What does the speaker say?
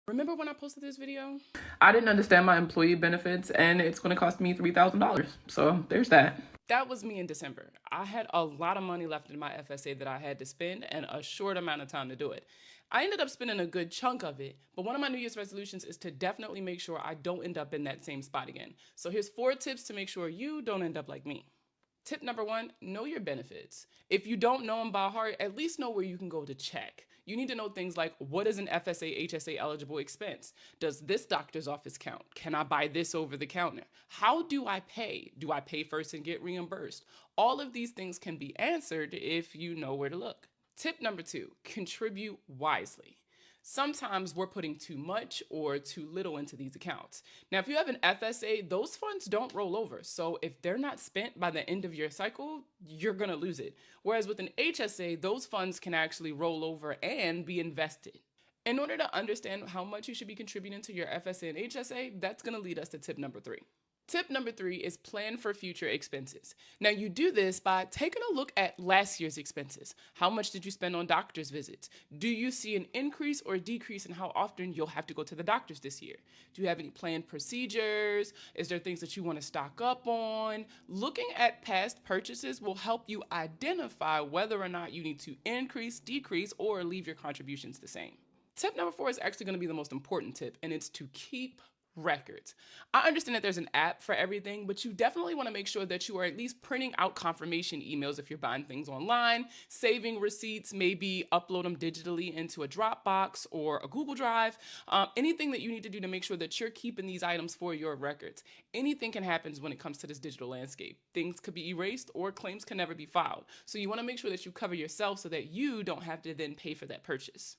Remember when I posted this video? I didn't understand my employee benefits and it's going to cost me $3,000. So there's that. That was me in December. I had a lot of money left in my FSA that I had to spend and a short amount of time to do it. I ended up spending a good chunk of it, but one of my New Year's resolutions is to definitely make sure I don't end up in that same spot again. So here's 4 tips to make sure you don't end up like me. Tip number 1, know your benefits. If you don't know them by heart, at least know where you can go to check. You need to know things like, what is an FSA HSA eligible expense? Does this doctor's office count? Can I buy this over the counter? How do I pay? Do I pay first and get reimbursed? All of these things can be answered if you know where to look. Tip number 2, contribute wisely. Sometimes we're putting too much or too little into these accounts. Now, if you have an FSA, those funds don't roll over. So if they're not spent by the end of your cycle, you're going to lose it. Whereas with an HSA, those funds can actually roll over and be invested. In order to understand how much you should be contributing to your FSA and HSA, that's going to lead us to tip number 3. Tip number 3 is plan for future expenses. Now, you do this by taking a look at last year's expenses. How much did you spend on doctor's visits? Do you see an increase or decrease in how often you'll have to go to the doctors this year? Do you have any planned procedures? Is there things that you want to stock up on? Looking at past purchases will help you identify whether or not you need to increase, decrease, or leave your contributions the same. Tip number 4 is actually going to be the most important tip, and it's to keep records. I understand that there's an app for everything, but you definitely want to make sure that you are at least printing out confirmation emails if you're buying things online, saving receipts, maybe upload them digitally into a Dropbox or a Google Drive, anything that you need to do to make sure that you're keeping these items for your records. Anything can happen when it comes to this digital landscape. Things could be erased or claims can never be filed. So you want to make sure that you cover yourself so that you don't have to then pay for that purchase.